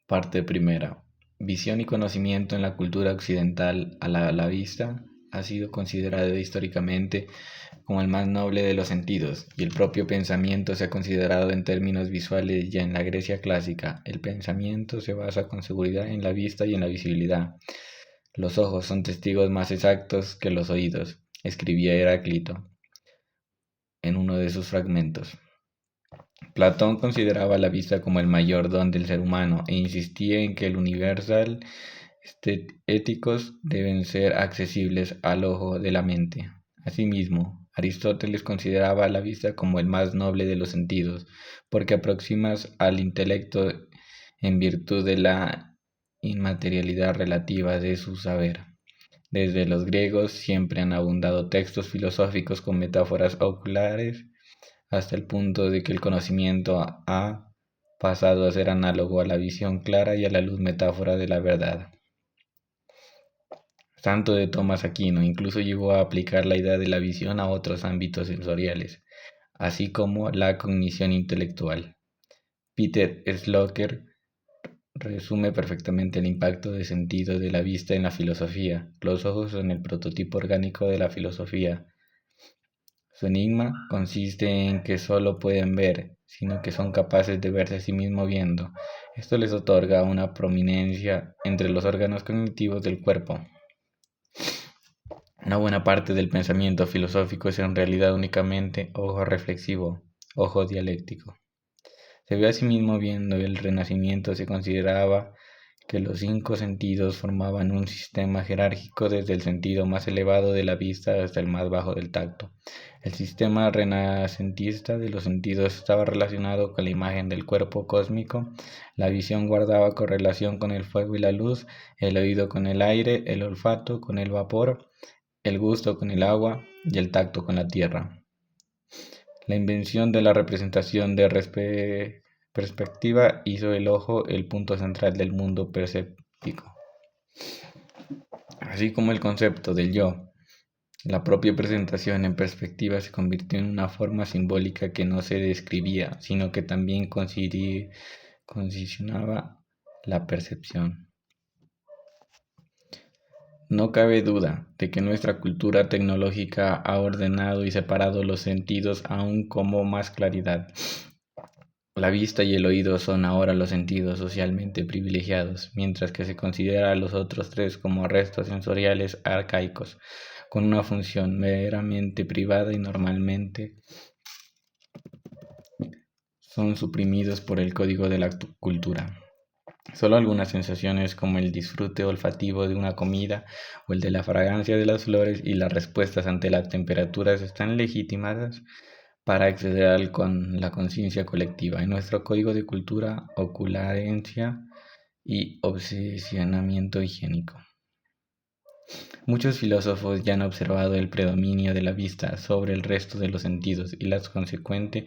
Parte primera. Visión y conocimiento en la cultura occidental a la vista ha sido considerado históricamente como el más noble de los sentidos, y el propio pensamiento se ha considerado en términos visuales ya en la Grecia clásica. El pensamiento se basa con seguridad en la vista y en la visibilidad. Los ojos son testigos más exactos que los oídos, escribía Heráclito en uno de sus fragmentos. Platón consideraba la vista como el mayor don del ser humano e insistía en que el universal éticos deben ser accesibles al ojo de la mente. Asimismo, Aristóteles consideraba la vista como el más noble de los sentidos, porque aproxima al intelecto en virtud de la inmaterialidad relativa de su saber. Desde los griegos siempre han abundado textos filosóficos con metáforas oculares hasta el punto de que el conocimiento ha pasado a ser análogo a la visión clara y a la luz metáfora de la verdad. Santo de Tomás Aquino incluso llegó a aplicar la idea de la visión a otros ámbitos sensoriales, así como la cognición intelectual. Peter Slocker resume perfectamente el impacto de sentido de la vista en la filosofía. Los ojos son el prototipo orgánico de la filosofía. Su enigma consiste en que solo pueden ver, sino que son capaces de verse a sí mismos viendo. Esto les otorga una prominencia entre los órganos cognitivos del cuerpo. Una buena parte del pensamiento filosófico es en realidad únicamente ojo reflexivo, ojo dialéctico. Se ve a sí mismo viendo. El Renacimiento se consideraba que los 5 sentidos formaban un sistema jerárquico desde el sentido más elevado de la vista hasta el más bajo del tacto. El sistema renacentista de los sentidos estaba relacionado con la imagen del cuerpo cósmico. La visión guardaba correlación con el fuego y la luz, el oído con el aire, el olfato con el vapor, el gusto con el agua y el tacto con la tierra. La invención de la representación de perspectiva hizo el ojo el punto central del mundo perceptivo, así como el concepto del yo. La propia presentación en perspectiva se convirtió en una forma simbólica que no se describía, sino que también condicionaba la percepción. No cabe duda de que nuestra cultura tecnológica ha ordenado y separado los sentidos aún con más claridad. La vista y el oído son ahora los sentidos socialmente privilegiados, mientras que se considera a los otros 3 como restos sensoriales arcaicos, con una función meramente privada y normalmente son suprimidos por el código de la cultura. Solo algunas sensaciones como el disfrute olfativo de una comida o el de la fragancia de las flores y las respuestas ante las temperaturas están legitimadas para acceder con la conciencia colectiva. En nuestro código de cultura, ocularencia y obsesionamiento higiénico. Muchos filósofos ya han observado el predominio de la vista sobre el resto de los sentidos y la consecuente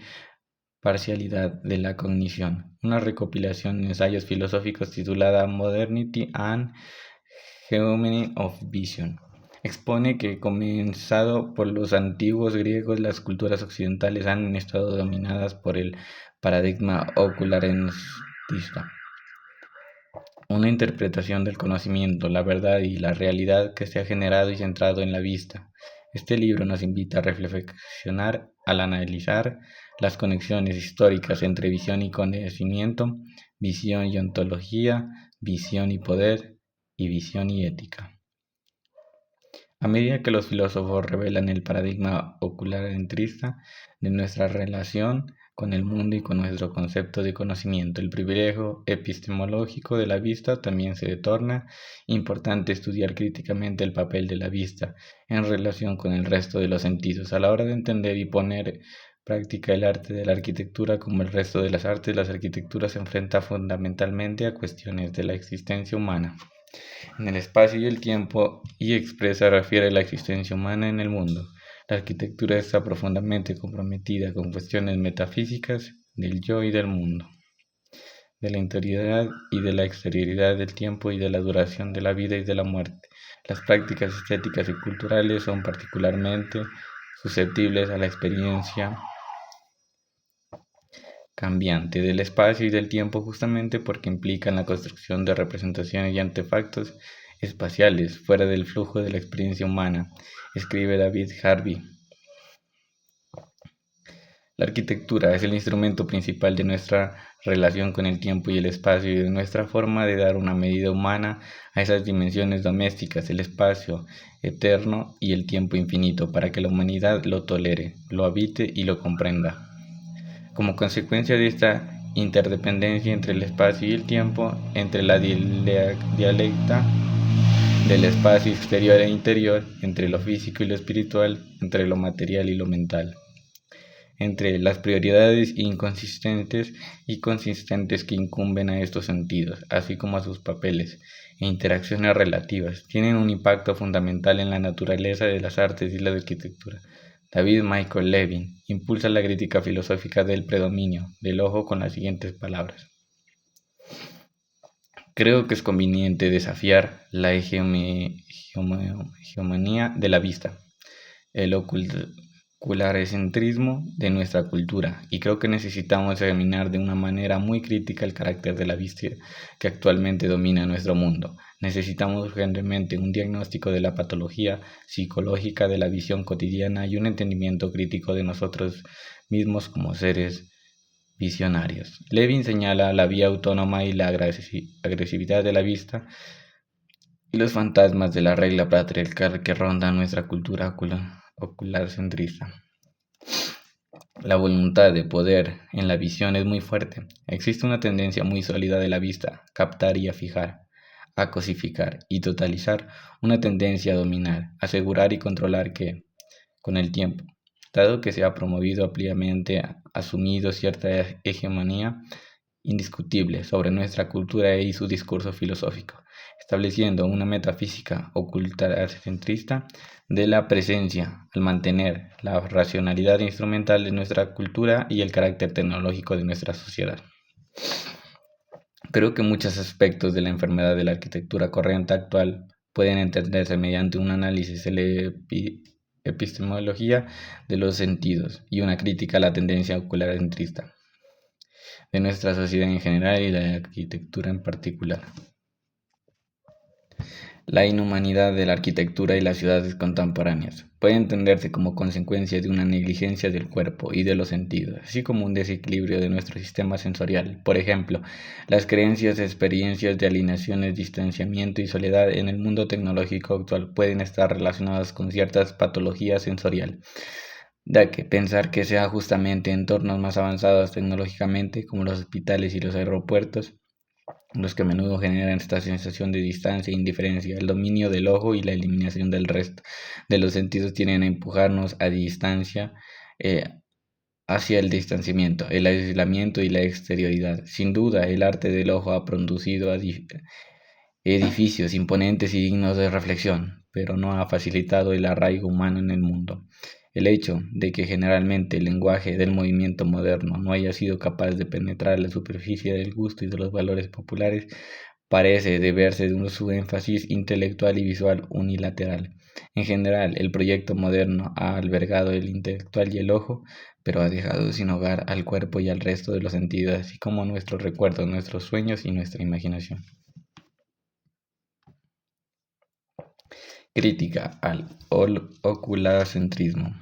parcialidad de la cognición. Una recopilación de ensayos filosóficos titulada Modernity and Hegemony of Vision expone que, comenzado por los antiguos griegos, las culturas occidentales han estado dominadas por el paradigma ocularencista, una interpretación del conocimiento, la verdad y la realidad que se ha generado y centrado en la vista. Este libro nos invita a reflexionar al analizar las conexiones históricas entre visión y conocimiento, visión y ontología, visión y poder, y visión y ética. A medida que los filósofos revelan el paradigma ocularentrista de nuestra relación con el mundo y con nuestro concepto de conocimiento, el privilegio epistemológico de la vista, también se torna importante estudiar críticamente el papel de la vista en relación con el resto de los sentidos. A la hora de entender y poner práctica el arte de la arquitectura como el resto de las artes, las arquitecturas se enfrentan fundamentalmente a cuestiones de la existencia humana en el espacio y el tiempo y refiere la existencia humana en el mundo. La arquitectura está profundamente comprometida con cuestiones metafísicas del yo y del mundo, de la interioridad y de la exterioridad del tiempo y de la duración de la vida y de la muerte. Las prácticas estéticas y culturales son particularmente susceptibles a la experiencia cambiante del espacio y del tiempo justamente porque implican la construcción de representaciones y artefactos espaciales fuera del flujo de la experiencia humana, escribe David Harvey. La arquitectura es el instrumento principal de nuestra relación con el tiempo y el espacio y de nuestra forma de dar una medida humana a esas dimensiones domésticas, el espacio eterno y el tiempo infinito, para que la humanidad lo tolere, lo habite y lo comprenda. Como consecuencia de esta interdependencia entre el espacio y el tiempo, entre la dialecta del espacio exterior e interior, entre lo físico y lo espiritual, entre lo material y lo mental, entre las prioridades inconsistentes y consistentes que incumben a estos sentidos, así como a sus papeles e interacciones relativas, tienen un impacto fundamental en la naturaleza de las artes y la arquitectura. David Michael Levin impulsa la crítica filosófica del predominio del ojo con las siguientes palabras. Creo que es conveniente desafiar la hegemonía de la vista, el ocularecentrismo de nuestra cultura, y creo que necesitamos examinar de una manera muy crítica el carácter de la vista que actualmente domina nuestro mundo. Necesitamos urgentemente un diagnóstico de la patología psicológica de la visión cotidiana y un entendimiento crítico de nosotros mismos como seres visionarios. Levin señala la vía autónoma y la agresividad de la vista y los fantasmas de la regla patriarcal que rondan nuestra cultura ocular centrista. La voluntad de poder en la visión es muy fuerte. Existe una tendencia muy sólida de la vista, captar y a fijar, a cosificar y totalizar, una tendencia a dominar, asegurar y controlar que, con el tiempo, dado que se ha promovido ampliamente, asumido cierta hegemonía indiscutible sobre nuestra cultura y su discurso filosófico, estableciendo una metafísica ocultacentrista de la presencia, al mantener la racionalidad instrumental de nuestra cultura y el carácter tecnológico de nuestra sociedad. Creo que muchos aspectos de la enfermedad de la arquitectura corriente actual pueden entenderse mediante un análisis de la epistemología de los sentidos y una crítica a la tendencia ocular-centrista de nuestra sociedad en general y la arquitectura en particular. La inhumanidad de la arquitectura y las ciudades contemporáneas puede entenderse como consecuencia de una negligencia del cuerpo y de los sentidos, así como un desequilibrio de nuestro sistema sensorial. Por ejemplo, las creencias, experiencias de alienaciones, distanciamiento y soledad en el mundo tecnológico actual pueden estar relacionadas con ciertas patologías sensoriales. Da que pensar que sea justamente entornos más avanzados tecnológicamente, como los hospitales y los aeropuertos, los que a menudo generan esta sensación de distancia e indiferencia. El dominio del ojo y la eliminación del resto de los sentidos tienden a empujarnos a distancia, hacia el distanciamiento, el aislamiento y la exterioridad. Sin duda, el arte del ojo ha producido edificios imponentes y dignos de reflexión, pero no ha facilitado el arraigo humano en el mundo. El hecho de que generalmente el lenguaje del movimiento moderno no haya sido capaz de penetrar la superficie del gusto y de los valores populares parece deberse de su énfasis intelectual y visual unilateral. En general, el proyecto moderno ha albergado el intelectual y el ojo, pero ha dejado sin hogar al cuerpo y al resto de los sentidos, así como nuestros recuerdos, nuestros sueños y nuestra imaginación. Crítica al oculacentrismo.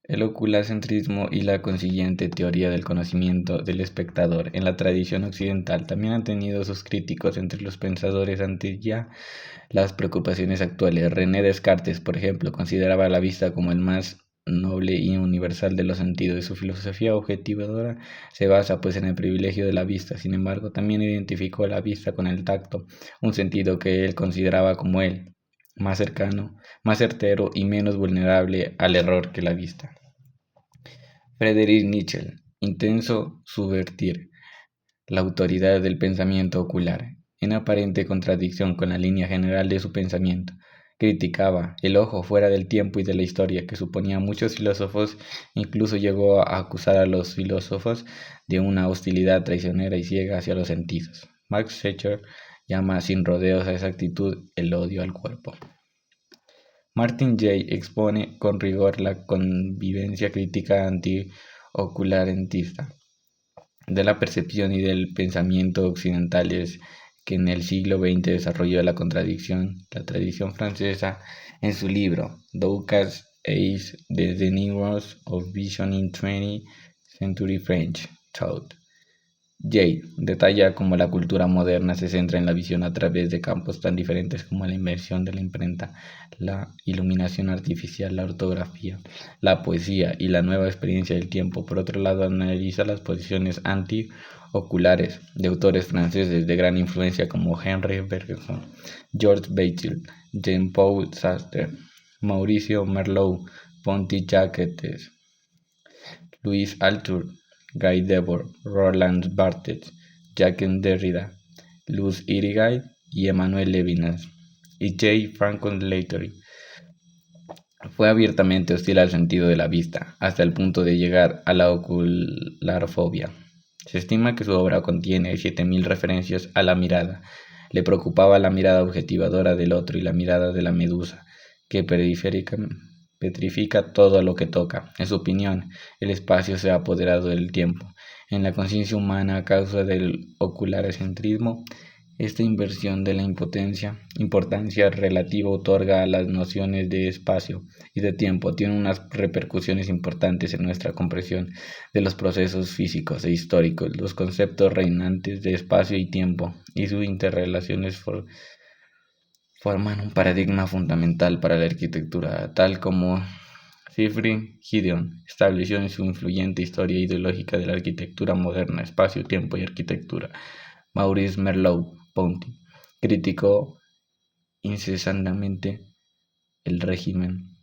El oculacentrismo y la consiguiente teoría del conocimiento del espectador en la tradición occidental también han tenido sus críticos entre los pensadores ante ya las preocupaciones actuales. René Descartes, por ejemplo, consideraba la vista como el más noble y universal de los sentidos, y su filosofía objetivadora se basa pues en el privilegio de la vista. Sin embargo, también identificó la vista con el tacto, un sentido que él consideraba como el más cercano, más certero y menos vulnerable al error que la vista. Friedrich Nietzsche intentó subvertir la autoridad del pensamiento ocular, en aparente contradicción con la línea general de su pensamiento. Criticaba el ojo fuera del tiempo y de la historia, que suponía a muchos filósofos, incluso llegó a acusar a los filósofos de una hostilidad traicionera y ciega hacia los sentidos. Max Schechter llama sin rodeos a esa actitud el odio al cuerpo. Martin Jay expone con rigor la convivencia crítica anti-ocularentista de la percepción y del pensamiento occidentales que en el siglo XX desarrolló la tradición francesa en su libro Doukas Age, The News of Vision in 20th Century French Thought. Jay detalla cómo la cultura moderna se centra en la visión a través de campos tan diferentes como la invención de la imprenta, la iluminación artificial, la ortografía, la poesía y la nueva experiencia del tiempo. Por otro lado, analiza las posiciones anti-oculares de autores franceses de gran influencia como Henri Bergson, Georges Bataille, Jean-Paul Sartre, Mauricio Merleau-Ponty, Jacques Louis Althusser, Guy Debord, Roland Barthes, Jacques Derrida, Luz Irigaray y Emmanuel Levinas, y J. Franklin Slattery. Fue abiertamente hostil al sentido de la vista, hasta el punto de llegar a la ocularfobia. Se estima que su obra contiene 7.000 referencias a la mirada. Le preocupaba la mirada objetivadora del otro y la mirada de la medusa, que petrifica todo a lo que toca. En su opinión, el espacio se ha apoderado del tiempo. En la conciencia humana, a causa del ocularcentrismo, esta inversión de la importancia relativa otorga a las nociones de espacio y de tiempo tiene unas repercusiones importantes en nuestra comprensión de los procesos físicos e históricos. Los conceptos reinantes de espacio y tiempo y sus interrelaciones forman un paradigma fundamental para la arquitectura, tal como Siegfried Gideon estableció en su influyente historia ideológica de la arquitectura moderna, espacio, tiempo y arquitectura. Maurice Merleau-Ponty criticó incesantemente el régimen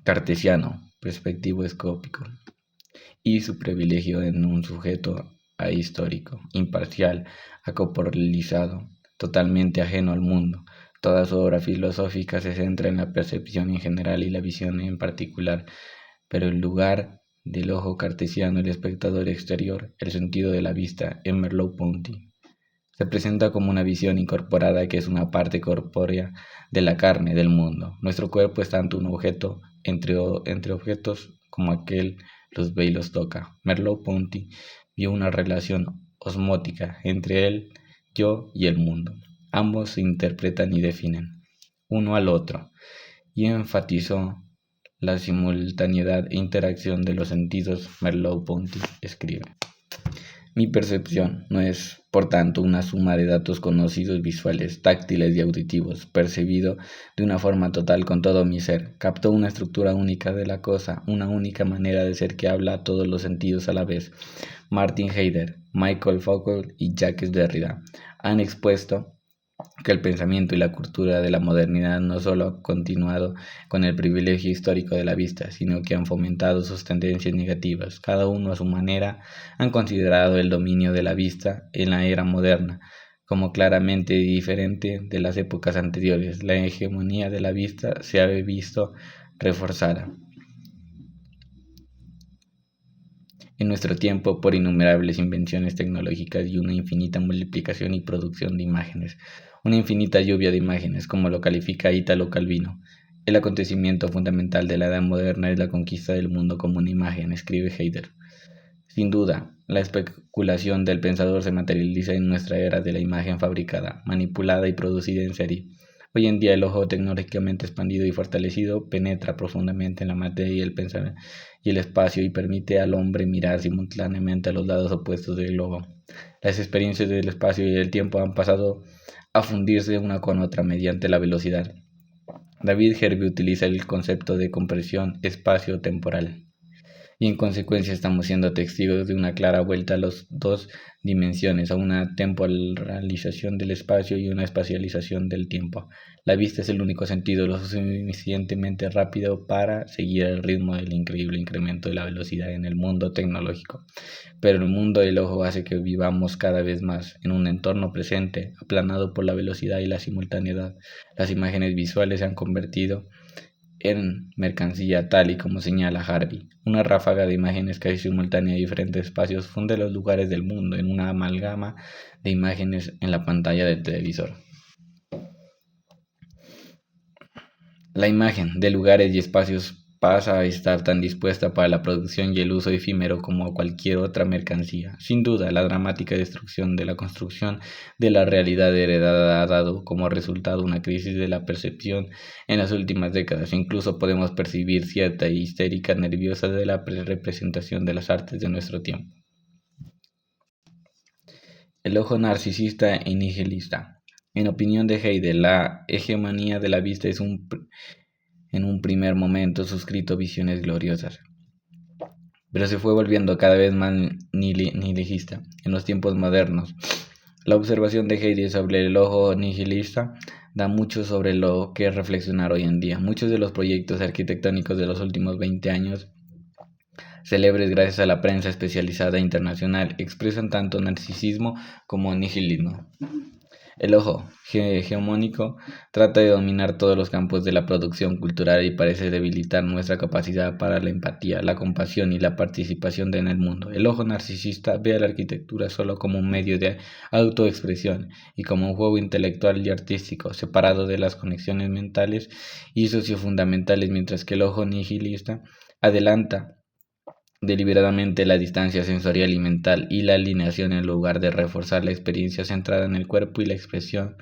cartesiano, perspectivo escópico, y su privilegio en un sujeto ahistórico, imparcial, acorporalizado, totalmente ajeno al mundo. Toda su obra filosófica se centra en la percepción en general y la visión en particular, pero en lugar del ojo cartesiano, el espectador exterior, el sentido de la vista, en Merleau-Ponty se presenta como una visión incorporada que es una parte corpórea de la carne del mundo. Nuestro cuerpo es tanto un objeto entre objetos como aquel los ve y los toca. Merleau-Ponty vio una relación osmótica entre él, yo y el mundo. Ambos se interpretan y definen uno al otro y enfatizó la simultaneidad e interacción de los sentidos. Merleau-Ponty escribe: mi percepción no es, por tanto, una suma de datos conocidos visuales, táctiles y auditivos, percibido de una forma total con todo mi ser. Captó una estructura única de la cosa, una única manera de ser que habla a todos los sentidos a la vez. Martin Heidegger, Michael Foucault y Jacques Derrida han expuesto que el pensamiento y la cultura de la modernidad no solo han continuado con el privilegio histórico de la vista, sino que han fomentado sus tendencias negativas. Cada uno a su manera han considerado el dominio de la vista en la era moderna como claramente diferente de las épocas anteriores. La hegemonía de la vista se ha visto reforzada en nuestro tiempo por innumerables invenciones tecnológicas y una infinita multiplicación y producción de imágenes, una infinita lluvia de imágenes, como lo califica Italo Calvino. El acontecimiento fundamental de la edad moderna es la conquista del mundo como una imagen, escribe Heidegger. Sin duda, la especulación del pensador se materializa en nuestra era de la imagen fabricada, manipulada y producida en serie. Hoy en día el ojo tecnológicamente expandido y fortalecido penetra profundamente en la materia y el pensamiento y el espacio y permite al hombre mirar simultáneamente a los lados opuestos del globo. Las experiencias del espacio y del tiempo han pasado a fundirse una con otra mediante la velocidad. David Hervey utiliza el concepto de compresión espacio-temporal y en consecuencia estamos siendo testigos de una clara vuelta a las dos dimensiones, a una temporalización del espacio y una espacialización del tiempo. La vista es el único sentido lo suficientemente rápido para seguir el ritmo del increíble incremento de la velocidad en el mundo tecnológico, pero el mundo del ojo hace que vivamos cada vez más en un entorno presente, aplanado por la velocidad y la simultaneidad. Las imágenes visuales se han convertido en mercancía, tal y como señala Harvey. Una ráfaga de imágenes casi simultánea de diferentes espacios funde los lugares del mundo en una amalgama de imágenes en la pantalla del televisor. La imagen de lugares y espacios pasa a estar tan dispuesta para la producción y el uso efímero como cualquier otra mercancía. Sin duda, la dramática destrucción de la construcción de la realidad heredada ha dado como resultado una crisis de la percepción en las últimas décadas. Incluso podemos percibir cierta histérica nerviosa de la representación de las artes de nuestro tiempo. El ojo narcisista y nihilista. En opinión de Heidegger, la hegemonía de la vista es en un primer momento suscrito visiones gloriosas, pero se fue volviendo cada vez más nihilista en los tiempos modernos. La observación de Heidegger sobre el ojo nihilista da mucho sobre lo que reflexionar hoy en día. Muchos de los proyectos arquitectónicos de los últimos 20 años, célebres gracias a la prensa especializada internacional, expresan tanto narcisismo como nihilismo. El ojo hegemónico trata de dominar todos los campos de la producción cultural y parece debilitar nuestra capacidad para la empatía, la compasión y la participación en el mundo. El ojo narcisista ve a la arquitectura solo como un medio de autoexpresión y como un juego intelectual y artístico, separado de las conexiones mentales y sociofundamentales, mientras que el ojo nihilista adelanta deliberadamente la distancia sensorial y mental y la alineación en lugar de reforzar la experiencia centrada en el cuerpo y la expresión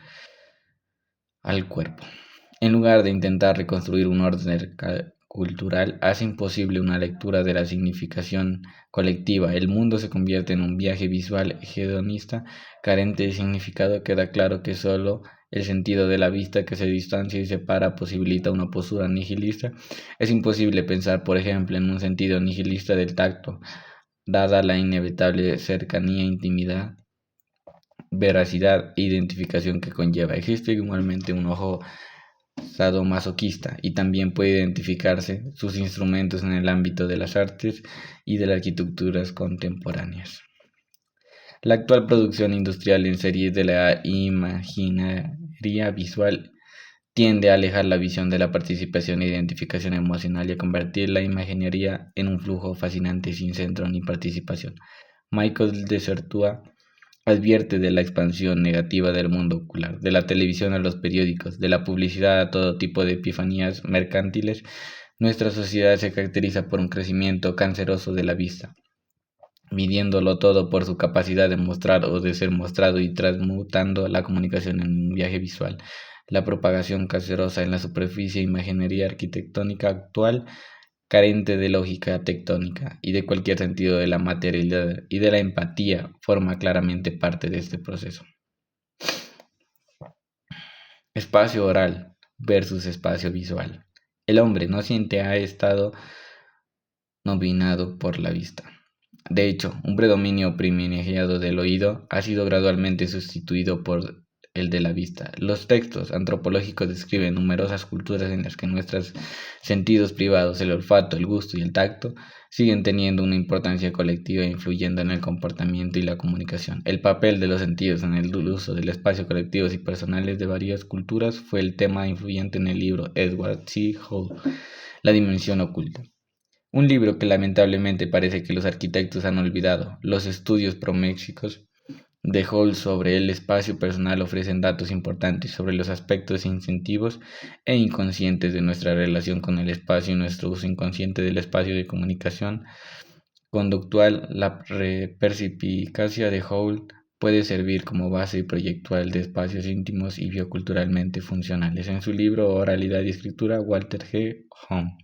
al cuerpo. En lugar de intentar reconstruir un orden cultural, hace imposible una lectura de la significación colectiva. El mundo se convierte en un viaje visual hedonista, carente de significado. Queda claro que solo el sentido de la vista, que se distancia y separa, posibilita una postura nihilista. Es imposible pensar, por ejemplo, en un sentido nihilista del tacto, dada la inevitable cercanía, intimidad, veracidad e identificación que conlleva. Existe igualmente un ojo sadomasoquista y también puede identificarse sus instrumentos en el ámbito de las artes y de las arquitecturas contemporáneas. La actual producción industrial en serie de la imaginería visual tiende a alejar la visión de la participación e identificación emocional y a convertir la imaginería en un flujo fascinante sin centro ni participación. Michael Desertua advierte de la expansión negativa del mundo ocular, de la televisión a los periódicos, de la publicidad a todo tipo de epifanías mercantiles. Nuestra sociedad se caracteriza por un crecimiento canceroso de la vista, midiéndolo todo por su capacidad de mostrar o de ser mostrado y transmutando la comunicación en un viaje visual. La propagación cancerosa en la superficie imaginería arquitectónica actual, carente de lógica tectónica y de cualquier sentido de la materialidad y de la empatía, forma claramente parte de este proceso. Espacio oral versus espacio visual. El hombre no siente ha estado dominado por la vista. De hecho, un predominio privilegiado del oído ha sido gradualmente sustituido por el de la vista. Los textos antropológicos describen numerosas culturas en las que nuestros sentidos privados, el olfato, el gusto y el tacto, siguen teniendo una importancia colectiva e influyendo en el comportamiento y la comunicación. El papel de los sentidos en el uso del espacio colectivos y personales de varias culturas fue el tema influyente en el libro Edward C. Hall, La dimensión oculta. Un libro que lamentablemente parece que los arquitectos han olvidado. Los estudios proméxicos de Hall sobre el espacio personal ofrecen datos importantes sobre los aspectos instintivos e inconscientes de nuestra relación con el espacio y nuestro uso inconsciente del espacio de comunicación conductual. La perspicacia de Hall puede servir como base proyectual de espacios íntimos y bioculturalmente funcionales. En su libro Oralidad y Escritura, Walter G. Home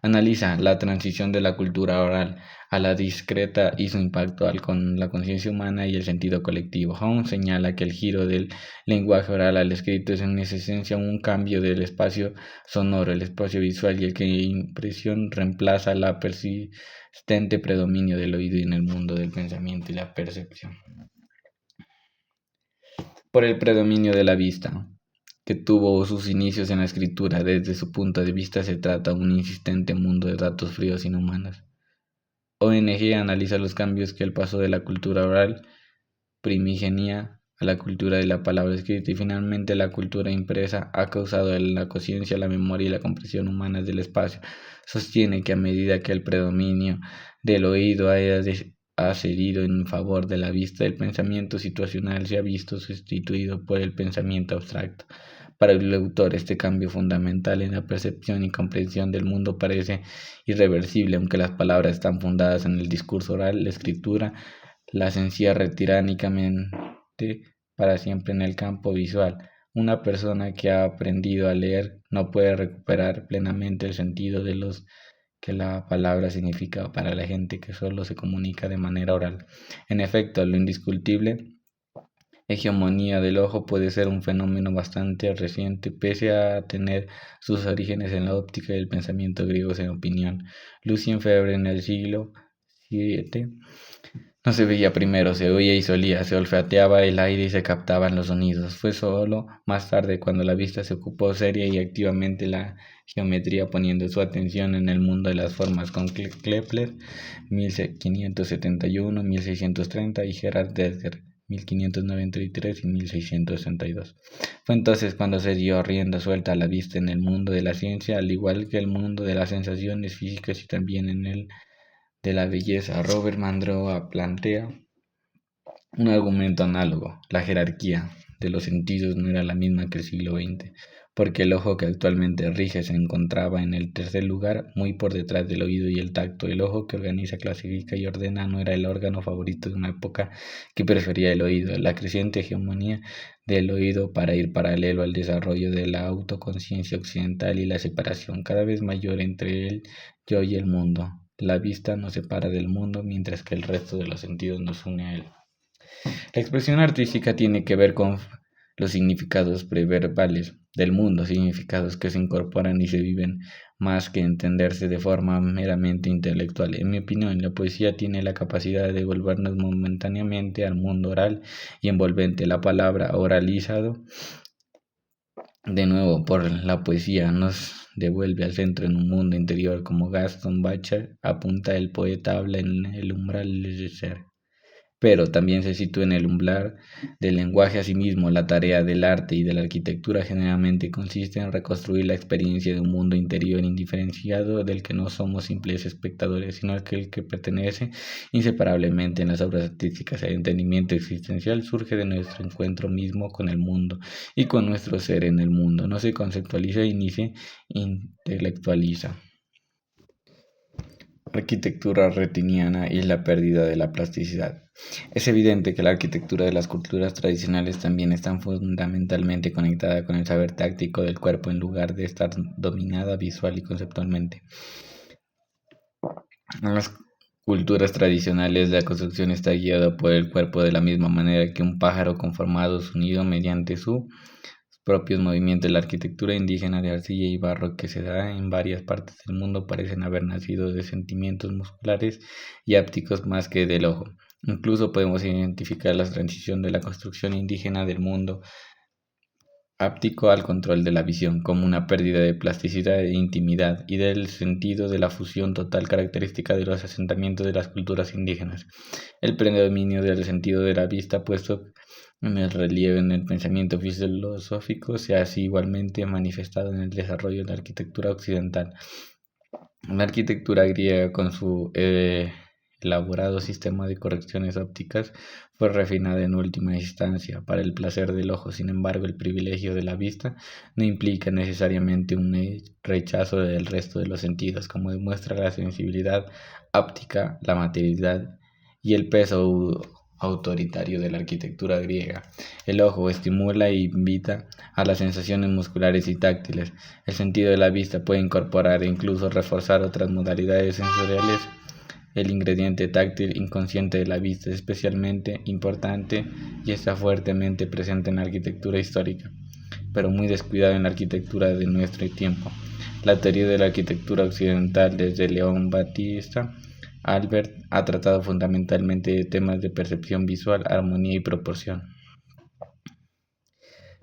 analiza la transición de la cultura oral a la discreta y su impacto con la conciencia humana y el sentido colectivo. Home señala que el giro del lenguaje oral al escrito es en esencia un cambio del espacio sonoro, el espacio visual, y el que impresión reemplaza la persistente predominio del oído en el mundo del pensamiento y la percepción por el predominio de la vista, que tuvo sus inicios en la escritura. Desde su punto de vista se trata de un insistente mundo de datos fríos inhumanos. ONG analiza los cambios que el paso de la cultura oral primigenia a la cultura de la palabra escrita y finalmente la cultura impresa ha causado en la conciencia, la memoria y la comprensión humanas del espacio. Sostiene que a medida que el predominio del oído ha cedido en favor de la vista, el pensamiento situacional se ha visto sustituido por el pensamiento abstracto. Para el autor, este cambio fundamental en la percepción y comprensión del mundo parece irreversible, aunque las palabras están fundadas en el discurso oral, la escritura las encierra tiránicamente para siempre en el campo visual. Una persona que ha aprendido a leer no puede recuperar plenamente el sentido de los que la palabra significa para la gente que solo se comunica de manera oral. En efecto, lo indiscutible hegemonía del ojo puede ser un fenómeno bastante reciente, pese a tener sus orígenes en la óptica y el pensamiento griegos en opinión. Lucien Febvre en el siglo VII no se veía primero, se oía y se olía, se olfateaba el aire y se captaban los sonidos. Fue solo más tarde cuando la vista se ocupó seria y activamente la geometría, poniendo su atención en el mundo de las formas con Kepler 1571-1630 y Gerhard Degger 1593 y 1662. Fue entonces cuando se dio rienda suelta a la vista en el mundo de la ciencia, al igual que el mundo de las sensaciones físicas y también en el de la belleza. Robert Mandrou plantea un argumento análogo. La jerarquía de los sentidos no era la misma que el siglo XX, porque el ojo que actualmente rige se encontraba en el tercer lugar, muy por detrás del oído y el tacto. El ojo que organiza, clasifica y ordena no era el órgano favorito de una época que prefería el oído. La creciente hegemonía del oído para ir paralelo al desarrollo de la autoconciencia occidental y la separación cada vez mayor entre el yo y el mundo. La vista nos separa del mundo, mientras que el resto de los sentidos nos une a él. La expresión artística tiene que ver con los significados preverbales del mundo, significados que se incorporan y se viven más que entenderse de forma meramente intelectual. En mi opinión, la poesía tiene la capacidad de devolvernos momentáneamente al mundo oral y envolvente. La palabra oralizado de nuevo por la poesía nos devuelve al centro en un mundo interior, como Gaston Bachelard apunta. El poeta habla en el umbral del ser, pero también se sitúa en el umbral del lenguaje a sí mismo. La tarea del arte y de la arquitectura generalmente consiste en reconstruir la experiencia de un mundo interior indiferenciado del que no somos simples espectadores, sino aquel que pertenece inseparablemente en las obras artísticas. El entendimiento existencial surge de nuestro encuentro mismo con el mundo y con nuestro ser en el mundo. No se conceptualiza ni se intelectualiza. Arquitectura retiniana y la pérdida de la plasticidad. Es evidente que la arquitectura de las culturas tradicionales también está fundamentalmente conectada con el saber táctico del cuerpo en lugar de estar dominada visual y conceptualmente. En las culturas tradicionales la construcción está guiada por el cuerpo de la misma manera que un pájaro conformado su nido mediante sus propios movimientos. La arquitectura indígena de arcilla y barro que se da en varias partes del mundo parecen haber nacido de sentimientos musculares y ápticos más que del ojo. Incluso podemos identificar la transición de la construcción indígena del mundo áptico al control de la visión, como una pérdida de plasticidad e intimidad y del sentido de la fusión total característica de los asentamientos de las culturas indígenas. El predominio del sentido de la vista puesto en el relieve en el pensamiento filosófico se ha así igualmente manifestado en el desarrollo de la arquitectura occidental. La arquitectura griega, con su elaborado sistema de correcciones ópticas, fue refinada en última instancia para el placer del ojo. Sin embargo, el privilegio de la vista no implica necesariamente un rechazo del resto de los sentidos, como demuestra la sensibilidad áptica, la materialidad y el peso autoritario de la arquitectura griega. El ojo estimula e invita a las sensaciones musculares y táctiles. El sentido de la vista puede incorporar e incluso reforzar otras modalidades sensoriales. El ingrediente táctil inconsciente de la vista es especialmente importante y está fuertemente presente en la arquitectura histórica, pero muy descuidado en la arquitectura de nuestro tiempo. La teoría de la arquitectura occidental, desde León Battista Albert, ha tratado fundamentalmente de temas de percepción visual, armonía y proporción.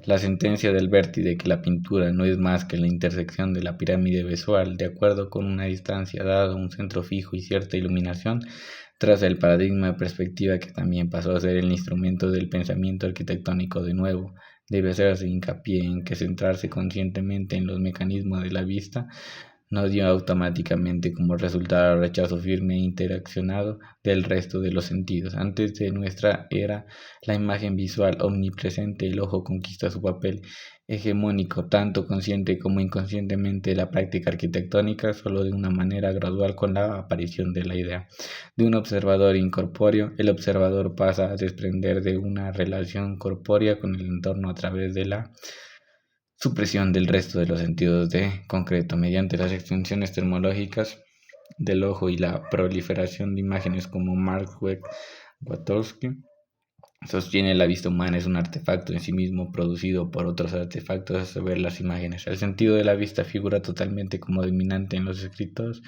La sentencia del Berti de que la pintura no es más que la intersección de la pirámide visual, de acuerdo con una distancia dada, un centro fijo y cierta iluminación, traza el paradigma de perspectiva que también pasó a ser el instrumento del pensamiento arquitectónico. De nuevo, debe hacerse hincapié en que centrarse conscientemente en los mecanismos de la vista no dio automáticamente como resultado el rechazo firme e interaccionado del resto de los sentidos. Antes de nuestra era, la imagen visual omnipresente, el ojo conquista su papel hegemónico, tanto consciente como inconscientemente. La práctica arquitectónica solo de una manera gradual con la aparición de la idea de un observador incorpóreo. El observador pasa a desprender de una relación corpórea con el entorno a través de la supresión del resto de los sentidos de concreto mediante las extensiones termológicas del ojo y la proliferación de imágenes como Wachowski sostiene. La vista humana es un artefacto en sí mismo producido por otros artefactos, a saber, las imágenes. El sentido de la vista figura totalmente como dominante en los escritos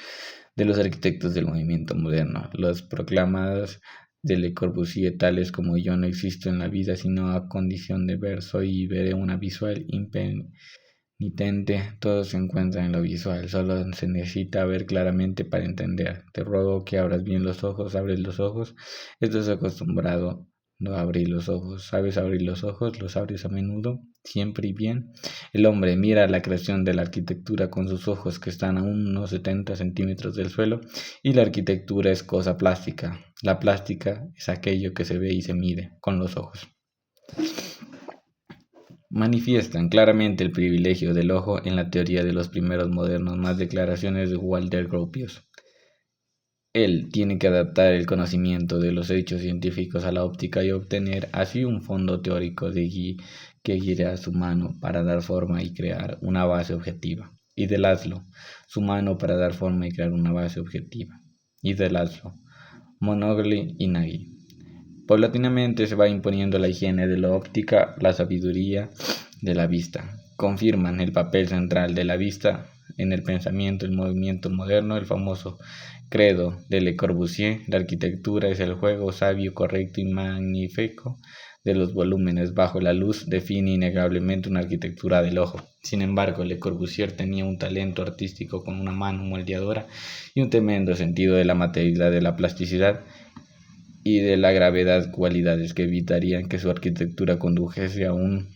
de los arquitectos del movimiento moderno. Los proclamados de Le Corbusier, tales como "yo no existo en la vida sino a condición de ver, soy y veré una visual impenitente", todo se encuentra en lo visual, solo se necesita ver claramente para entender. Te ruego que abras bien los ojos, abres los ojos, estás acostumbrado no abrir los ojos, sabes abrir los ojos, los abres a menudo, siempre y bien. El hombre mira la creación de la arquitectura con sus ojos que están a unos 70 centímetros del suelo, y la arquitectura es cosa plástica. La plástica es aquello que se ve y se mide con los ojos. Manifiestan claramente el privilegio del ojo en la teoría de los primeros modernos, más declaraciones de Walter Gropius. Él tiene que adaptar el conocimiento de los hechos científicos a la óptica y obtener así un fondo teórico que guíe a su mano para dar forma y crear una base objetiva. Y de Laszlo, su mano para dar forma y crear una base objetiva. Y de Laszlo, Monogly y Nagy. Paulatinamente se va imponiendo la higiene de la óptica, la sabiduría de la vista. Confirman el papel central de la vista en el pensamiento, el movimiento moderno, el famoso credo de Le Corbusier: la arquitectura es el juego sabio, correcto y magnífico de los volúmenes bajo la luz, define innegablemente una arquitectura del ojo. Sin embargo, Le Corbusier tenía un talento artístico con una mano moldeadora y un tremendo sentido de la materialidad, de la plasticidad y de la gravedad, cualidades que evitarían que su arquitectura condujese a un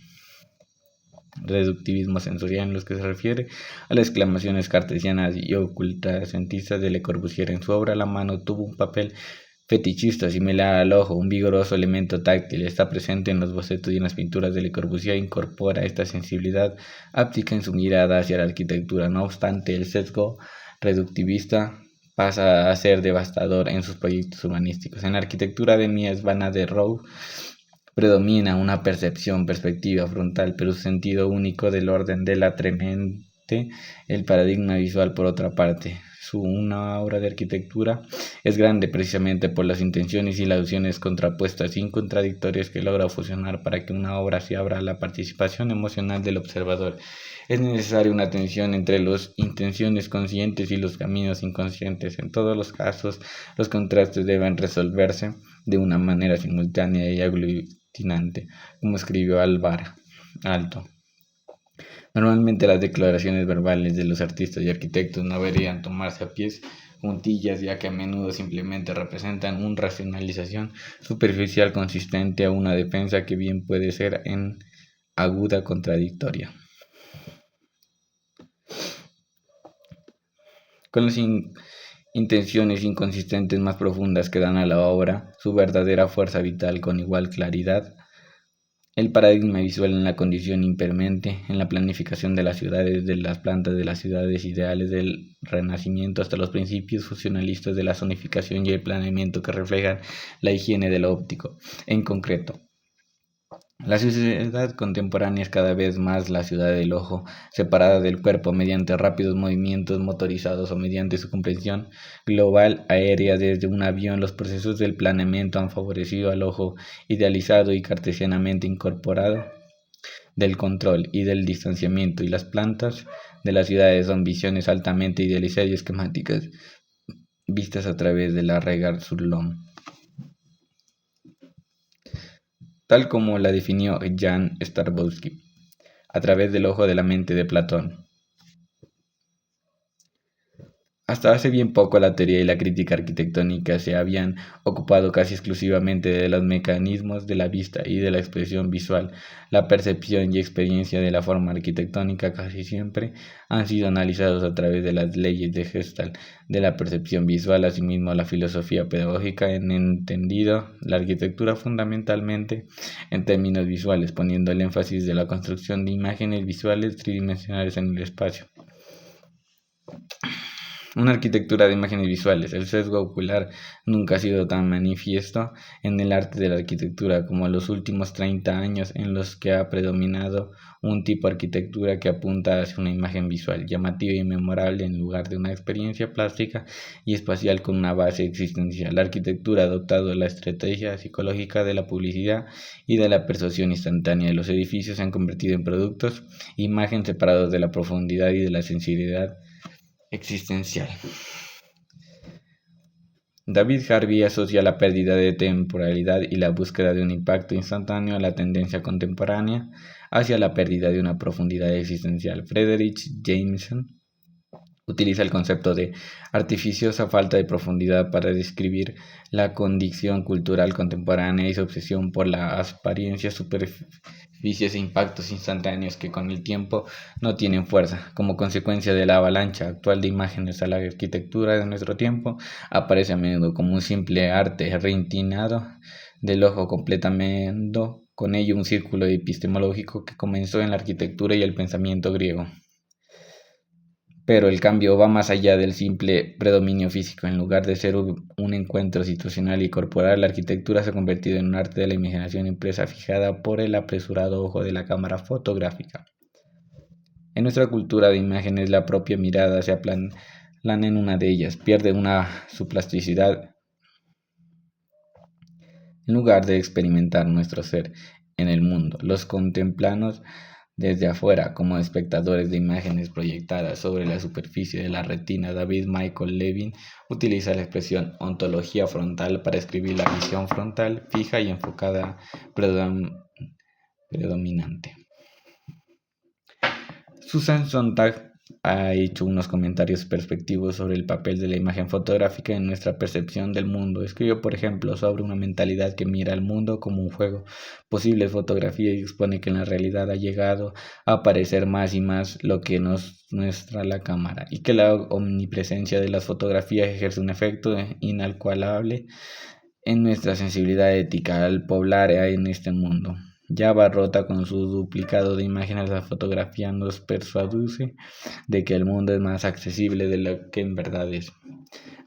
reductivismo sensorial. En lo que se refiere a las exclamaciones cartesianas y ocultacentistas de Le Corbusier en su obra, la mano tuvo un papel fetichista similar al ojo. Un vigoroso elemento táctil está presente en los bocetos y en las pinturas de Le Corbusier. Incorpora esta sensibilidad áptica en su mirada hacia la arquitectura. No obstante, el sesgo reductivista pasa a ser devastador en sus proyectos urbanísticos. En la arquitectura de Mies van der Rohe predomina una perspectiva frontal, pero su sentido único del orden de la tremente. El paradigma visual, por otra parte, una obra de arquitectura es grande precisamente por las intenciones y las alusiones contrapuestas y contradictorias que logra fusionar. Para que una obra se abra a la participación emocional del observador, es necesaria una tensión entre las intenciones conscientes y los caminos inconscientes. En todos los casos, los contrastes deben resolverse de una manera simultánea y aglutinante, como escribió Alvar Aalto. Normalmente las declaraciones verbales de los artistas y arquitectos no deberían tomarse a pies juntillas, ya que a menudo simplemente representan una racionalización superficial consistente a una defensa que bien puede ser en aguda contradictoria con las intenciones inconsistentes más profundas que dan a la obra su verdadera fuerza vital con igual claridad. El paradigma visual en la condición impermanente, en la planificación de las ciudades, de las plantas de las ciudades ideales del Renacimiento hasta los principios funcionalistas de la zonificación y el planeamiento que reflejan la higiene de lo óptico. En concreto, la sociedad contemporánea es cada vez más la ciudad del ojo, separada del cuerpo mediante rápidos movimientos motorizados o mediante su comprensión global aérea desde un avión. Los procesos del planeamiento han favorecido al ojo idealizado y cartesianamente incorporado del control y del distanciamiento, y las plantas de las ciudades son visiones altamente idealizadas y esquemáticas vistas a través de la Regard sur l'Homme, tal como la definió Jan Starbowski, a través del ojo de la mente de Platón. Hasta hace bien poco la teoría y la crítica arquitectónica se habían ocupado casi exclusivamente de los mecanismos de la vista y de la expresión visual. La percepción y experiencia de la forma arquitectónica casi siempre han sido analizados a través de las leyes de Gestalt de la percepción visual. Asimismo, la filosofía pedagógica ha entendido la arquitectura fundamentalmente en términos visuales, poniendo el énfasis de la construcción de imágenes visuales tridimensionales en el espacio. Una arquitectura de imágenes visuales. El sesgo ocular nunca ha sido tan manifiesto en el arte de la arquitectura como en los últimos 30 años, en los que ha predominado un tipo de arquitectura que apunta hacia una imagen visual llamativa y memorable en lugar de una experiencia plástica y espacial con una base existencial. La arquitectura ha adoptado la estrategia psicológica de la publicidad y de la persuasión instantánea. Los edificios se han convertido en productos, imagen separados de la profundidad y de la sensibilidad existencial. David Harvey asocia la pérdida de temporalidad y la búsqueda de un impacto instantáneo a la tendencia contemporánea hacia la pérdida de una profundidad existencial. Friedrich Jameson utiliza el concepto de artificiosa falta de profundidad para describir la condición cultural contemporánea y su obsesión por las apariencias, superficies e impactos instantáneos que con el tiempo no tienen fuerza. Como consecuencia de la avalancha actual de imágenes, a la arquitectura de nuestro tiempo aparece a menudo como un simple arte retinado del ojo, completando con ello un círculo epistemológico que comenzó en la arquitectura y el pensamiento griego. Pero el cambio va más allá del simple predominio físico. En lugar de ser un encuentro situacional y corporal, la arquitectura se ha convertido en un arte de la imaginación impresa, fijada por el apresurado ojo de la cámara fotográfica. En nuestra cultura de imágenes, la propia mirada se aplana en una de ellas, pierde su plasticidad. En lugar de experimentar nuestro ser en el mundo, los contemplamos desde afuera, como espectadores de imágenes proyectadas sobre la superficie de la retina. David Michael Levin utiliza la expresión ontología frontal para describir la visión frontal fija y enfocada predominante. Susan Sontag ha hecho unos comentarios perspectivos sobre el papel de la imagen fotográfica en nuestra percepción del mundo. Escribió, por ejemplo, sobre una mentalidad que mira al mundo como un juego posible fotografía y expone que en la realidad ha llegado a aparecer más y más lo que nos muestra la cámara, y que la omnipresencia de las fotografías ejerce un efecto inalcanzable en nuestra sensibilidad ética al poblar en este mundo. Ya Barrota, con su duplicado de imágenes, la fotografía nos persuade de que el mundo es más accesible de lo que en verdad es.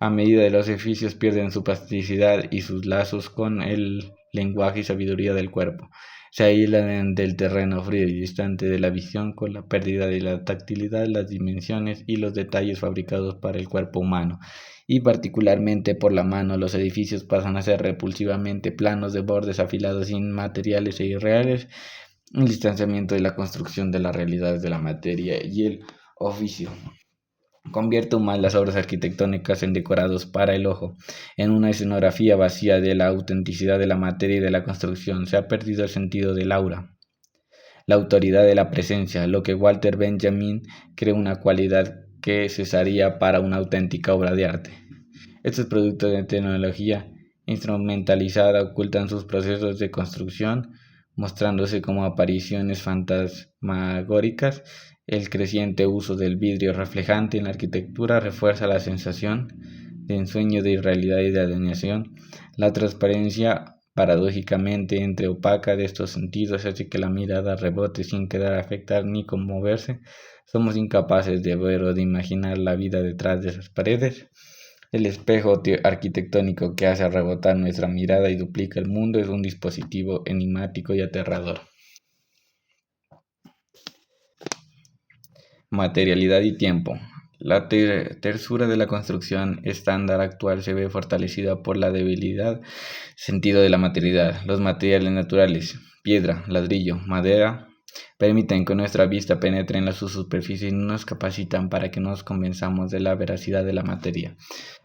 A medida que los edificios pierden su plasticidad y sus lazos con el lenguaje y sabiduría del cuerpo, se aíslan del terreno frío y distante de la visión, con la pérdida de la tactilidad, las dimensiones y los detalles fabricados para el cuerpo humano, y particularmente por la mano. Los edificios pasan a ser repulsivamente planos de bordes afilados, inmateriales e irreales. El distanciamiento de la construcción de las realidades de la materia y el oficio convierte aún más las obras arquitectónicas en decorados para el ojo, en una escenografía vacía de la autenticidad de la materia y de la construcción. Se ha perdido el sentido del aura, la autoridad de la presencia, lo que Walter Benjamin cree una cualidad que cesaría para una auténtica obra de arte. Estos productos de tecnología instrumentalizada ocultan sus procesos de construcción, mostrándose como apariciones fantasmagóricas. El creciente uso del vidrio reflejante en la arquitectura refuerza la sensación de ensueño, de irrealidad y de alienación. La transparencia, paradójicamente entre opaca de estos sentidos, hace que la mirada rebote sin quedar afectar ni conmoverse. Somos incapaces de ver o de imaginar la vida detrás de esas paredes. El espejo arquitectónico que hace rebotar nuestra mirada y duplica el mundo es un dispositivo enigmático y aterrador. Materialidad y tiempo. La tersura de la construcción estándar actual se ve fortalecida por la debilidad sentido de la materialidad. Los materiales naturales, piedra, ladrillo, madera, permiten que nuestra vista penetre en su superficie y nos capacitan para que nos convenzamos de la veracidad de la materia.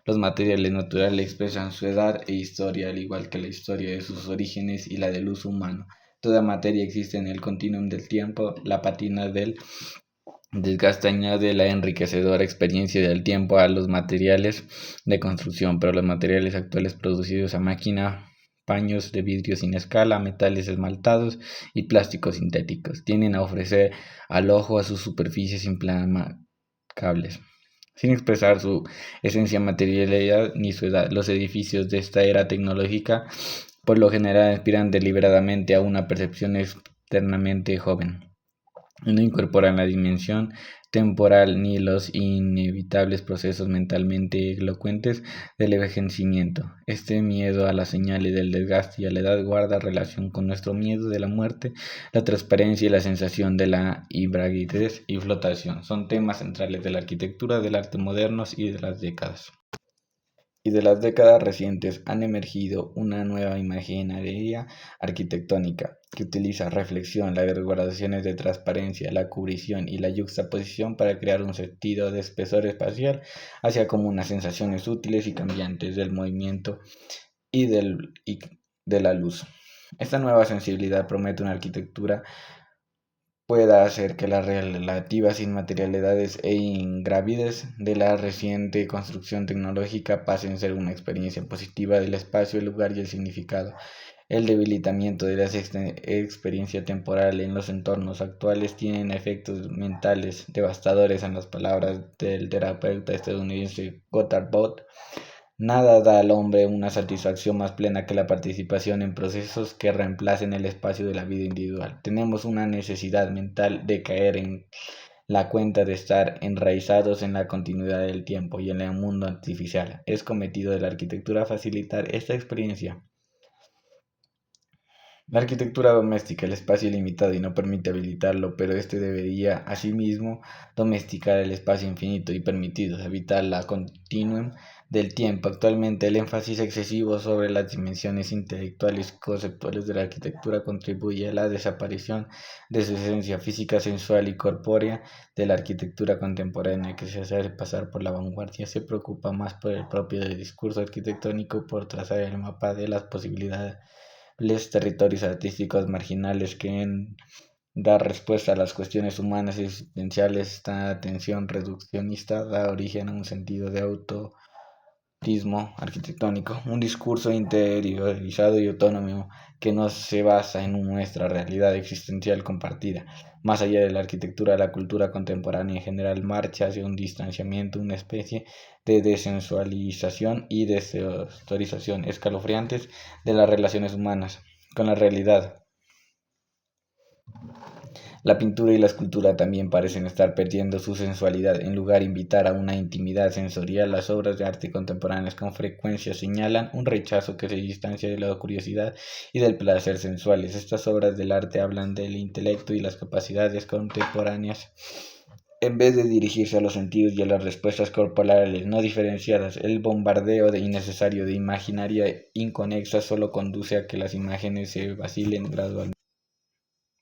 Los materiales naturales expresan su edad e historia, al igual que la historia de sus orígenes y la del uso humano. Toda materia existe en el continuum del tiempo. La pátina del Desgaste añade la enriquecedora experiencia del tiempo a los materiales de construcción, pero los materiales actuales producidos a máquina, paños de vidrio sin escala, metales esmaltados y plásticos sintéticos, tienden a ofrecer al ojo a sus superficies implacables, sin expresar su esencia materialidad ni su edad. Los edificios de esta era tecnológica por lo general inspiran deliberadamente a una percepción externamente joven. No incorporan la dimensión temporal ni los inevitables procesos mentalmente elocuentes del envejecimiento. Este miedo a las señales del desgaste y a la edad guarda relación con nuestro miedo de la muerte, la transparencia y la sensación de la inbraguidez y flotación. Son temas centrales de la arquitectura, del arte modernos y de las décadas recientes han emergido una nueva imaginería arquitectónica que utiliza reflexión, las gradaciones de transparencia, la cubrición y la yuxtaposición para crear un sentido de espesor espacial, hacia como unas sensaciones útiles y cambiantes del movimiento y de la luz. Esta nueva sensibilidad promete una arquitectura pueda hacer que las relativas inmaterialidades e ingravidez de la reciente construcción tecnológica pasen a ser una experiencia positiva del espacio, el lugar y el significado. El debilitamiento de la experiencia temporal en los entornos actuales tiene efectos mentales devastadores, en las palabras del terapeuta estadounidense Goddard Bott. Nada da al hombre una satisfacción más plena que la participación en procesos que reemplacen el espacio de la vida individual. Tenemos una necesidad mental de caer en la cuenta de estar enraizados en la continuidad del tiempo y en el mundo artificial. Es cometido de la arquitectura facilitar esta experiencia. La arquitectura doméstica el espacio ilimitado y no permite habilitarlo, pero este debería asimismo domesticar el espacio infinito y permitir habitar la continuum del tiempo. Actualmente el énfasis excesivo sobre las dimensiones intelectuales y conceptuales de la arquitectura contribuye a la desaparición de su esencia física, sensual y corpórea de la arquitectura contemporánea, que se hace pasar por la vanguardia. Se preocupa más por el propio discurso arquitectónico, por trazar el mapa de las posibilidades territorios artísticos marginales que en dar respuesta a las cuestiones humanas y existenciales. Esta atención reduccionista da origen a un sentido de auto arquitectónico, un discurso interiorizado y autónomo que no se basa en nuestra realidad existencial compartida. Más allá de la arquitectura, la cultura contemporánea en general marcha hacia un distanciamiento, una especie de desensualización y desautorización escalofriantes de las relaciones humanas con la realidad. La pintura y la escultura también parecen estar perdiendo su sensualidad. En lugar de invitar a una intimidad sensorial, las obras de arte contemporáneas con frecuencia señalan un rechazo que se distancia de la curiosidad y del placer sensuales. Estas obras del arte hablan del intelecto y las capacidades contemporáneas en vez de dirigirse a los sentidos y a las respuestas corporales no diferenciadas. El bombardeo innecesario de imaginaria inconexa solo conduce a que las imágenes se vacilen gradualmente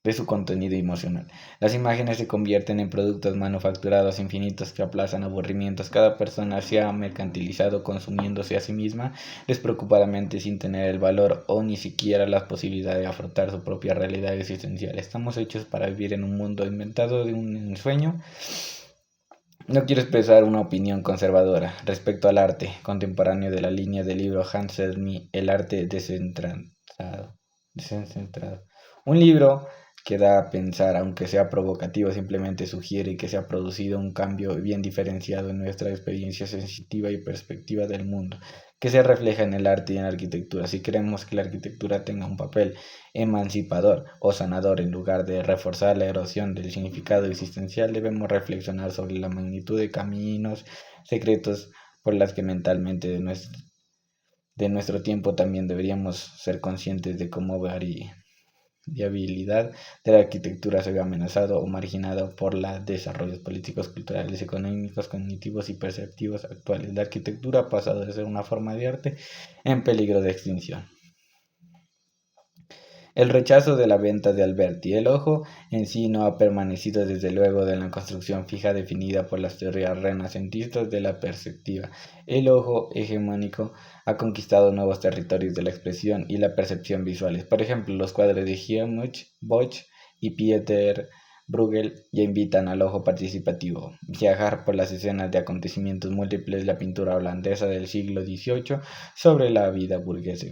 de su contenido emocional. Las imágenes se convierten en productos manufacturados infinitos que aplazan aburrimientos. Cada persona se ha mercantilizado consumiéndose a sí misma despreocupadamente sin tener el valor o ni siquiera la posibilidad de afrontar su propia realidad existencial. Estamos hechos para vivir en un mundo inventado de un ensueño. No quiero expresar una opinión conservadora respecto al arte contemporáneo de la línea del libro Hans Selmy, El arte descentrado. Un libro que da a pensar, aunque sea provocativo, simplemente sugiere que se ha producido un cambio bien diferenciado en nuestra experiencia sensitiva y perspectiva del mundo, que se refleja en el arte y en la arquitectura. Si queremos que la arquitectura tenga un papel emancipador o sanador en lugar de reforzar la erosión del significado existencial, debemos reflexionar sobre la magnitud de caminos secretos por las que mentalmente de nuestro tiempo también deberíamos ser conscientes de cómo viabilidad de la arquitectura se ve amenazado o marginado por los desarrollos políticos, culturales, económicos, cognitivos y perceptivos actuales. La arquitectura ha pasado de ser una forma de arte en peligro de extinción. El rechazo de la venta de Alberti. El ojo en sí no ha permanecido desde luego de la construcción fija definida por las teorías renacentistas de la perspectiva. El ojo hegemónico ha conquistado nuevos territorios de la expresión y la percepción visuales. Por ejemplo, los cuadros de Heinrich Bosch y Pieter Bruegel ya invitan al ojo participativo. Viajar por las escenas de acontecimientos múltiples, la pintura holandesa del siglo XVIII sobre la vida burguesa.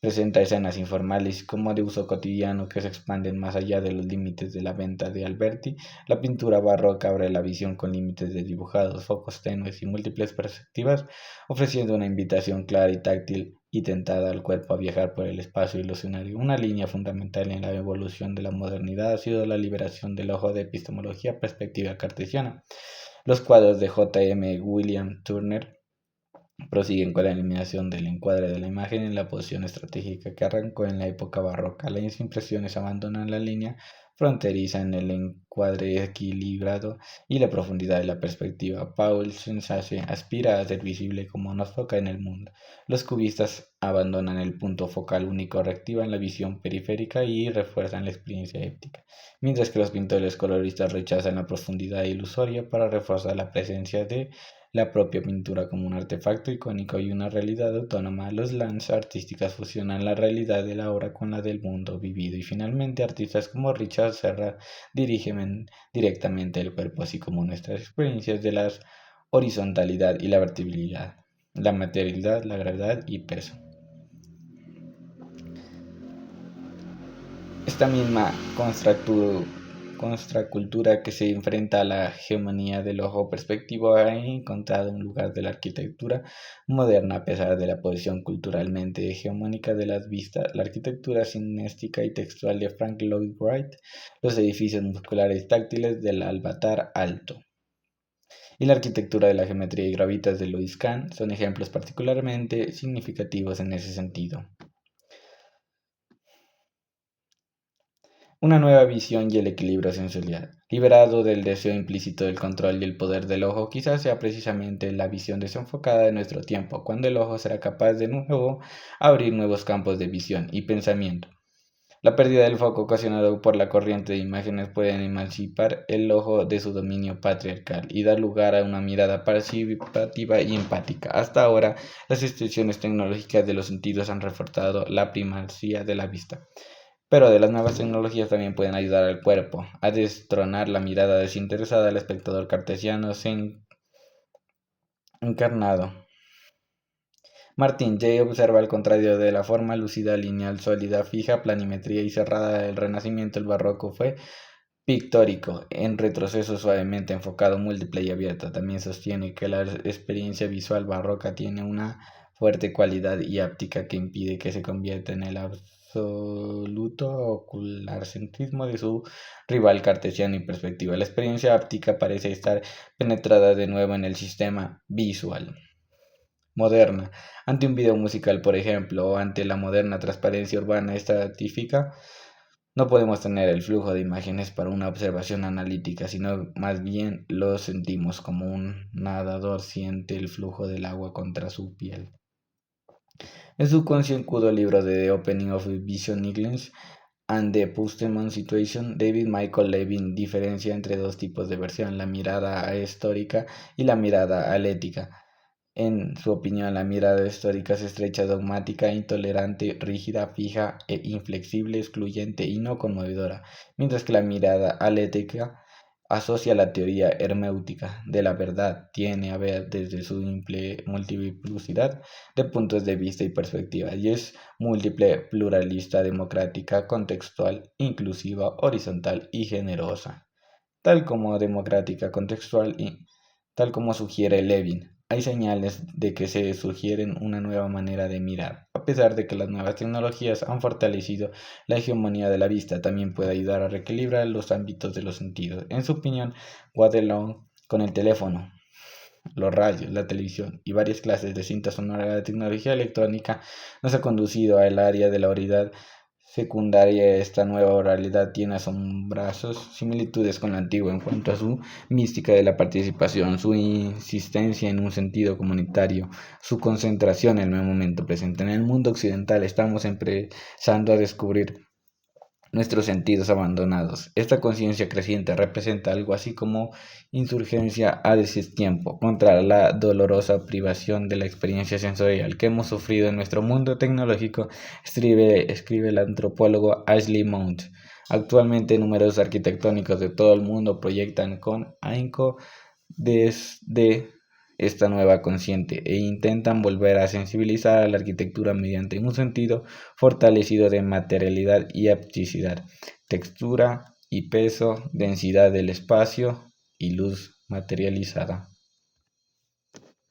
Presenta escenas informales como de uso cotidiano que se expanden más allá de los límites de la venta de Alberti. La pintura barroca abre la visión con límites de dibujados, focos tenues y múltiples perspectivas, ofreciendo una invitación clara y táctil y tentada al cuerpo a viajar por el espacio ilusionario. Una línea fundamental en la evolución de la modernidad ha sido la liberación del ojo de epistemología perspectiva cartesiana. Los cuadros de J. M. William Turner prosiguen con la eliminación del encuadre de la imagen en la posición estratégica que arrancó en la época barroca. Las impresiones abandonan la línea fronteriza en el encuadre equilibrado y la profundidad de la perspectiva. Paul Sensase aspira a ser visible como nos foca en el mundo. Los cubistas abandonan el punto focal único, reactivan la visión periférica y refuerzan la experiencia éptica, mientras que los pintores coloristas rechazan la profundidad ilusoria para reforzar la presencia de la propia pintura como un artefacto icónico y una realidad autónoma. Los lances artísticas fusionan la realidad de la obra con la del mundo vivido y finalmente artistas como Richard Serra dirigen directamente el cuerpo, así como nuestras experiencias de la horizontalidad y la vertibilidad, la materialidad, la gravedad y peso. Esta misma contracultura que se enfrenta a la hegemonía del ojo perspectivo ha encontrado un lugar de la arquitectura moderna a pesar de la posición culturalmente hegemónica de las vistas. La arquitectura cinéstica y textual de Frank Lloyd Wright, los edificios musculares táctiles del Albatar Alto y la arquitectura de la geometría y gravitas de Louis Kahn son ejemplos particularmente significativos en ese sentido. Una nueva visión y el equilibrio sensorial. Liberado del deseo implícito del control y el poder del ojo, quizás sea precisamente la visión desenfocada de nuestro tiempo, cuando el ojo será capaz de nuevo abrir nuevos campos de visión y pensamiento. La pérdida del foco ocasionado por la corriente de imágenes puede emancipar el ojo de su dominio patriarcal y dar lugar a una mirada participativa y empática. Hasta ahora, las extensiones tecnológicas de los sentidos han reforzado la primacía de la vista. Pero de las nuevas tecnologías también pueden ayudar al cuerpo a destronar la mirada desinteresada del espectador cartesiano encarnado. Martin J. observa al contrario de la forma lúcida, lineal, sólida, fija, planimetría y cerrada del Renacimiento, el barroco fue pictórico, en retroceso suavemente enfocado, múltiple y abierto. También sostiene que la experiencia visual barroca tiene una fuerte cualidad y áptica que impide que se convierta en el absoluto ocularcentrismo de su rival cartesiano y perspectiva. La experiencia áptica parece estar penetrada de nuevo en el sistema visual moderna. Ante un video musical, por ejemplo, o ante la moderna transparencia urbana estratífica, no podemos tener el flujo de imágenes para una observación analítica, sino más bien lo sentimos como un nadador siente el flujo del agua contra su piel. En su concienzudo libro de The Opening of Vision English and the Postmodern Situation, David Michael Levin diferencia entre dos tipos de versión, la mirada ahistórica y la mirada alética. En su opinión, la mirada histórica es estrecha, dogmática, intolerante, rígida, fija e inflexible, excluyente y no conmovedora, mientras que la mirada alética asocia la teoría herméutica de la verdad, tiene a ver desde su multiplicidad de puntos de vista y perspectivas, y es múltiple, pluralista, democrática, contextual, inclusiva, horizontal y generosa. Tal como democrática, contextual y tal como sugiere Levin. Hay señales de que se sugieren una nueva manera de mirar. A pesar de que las nuevas tecnologías han fortalecido la hegemonía de la vista, también puede ayudar a reequilibrar los ámbitos de los sentidos. En su opinión, Waterloo, con el teléfono, los radios, la televisión y varias clases de cinta sonora de la tecnología electrónica nos ha conducido al área de la oralidad secundaria. Esta nueva oralidad tiene asombrosas similitudes con la antigua en cuanto a su mística de la participación, su insistencia en un sentido comunitario, su concentración en el momento presente. En el mundo occidental estamos empezando a descubrir nuestros sentidos abandonados. Esta conciencia creciente representa algo así como insurgencia a destiempo contra la dolorosa privación de la experiencia sensorial que hemos sufrido en nuestro mundo tecnológico, escribe el antropólogo Ashley Mount. Actualmente numerosos arquitectónicos de todo el mundo proyectan con ahínco desde esta nueva consciente e intentan volver a sensibilizar a la arquitectura mediante un sentido fortalecido de materialidad y apticidad, textura y peso, densidad del espacio y luz materializada.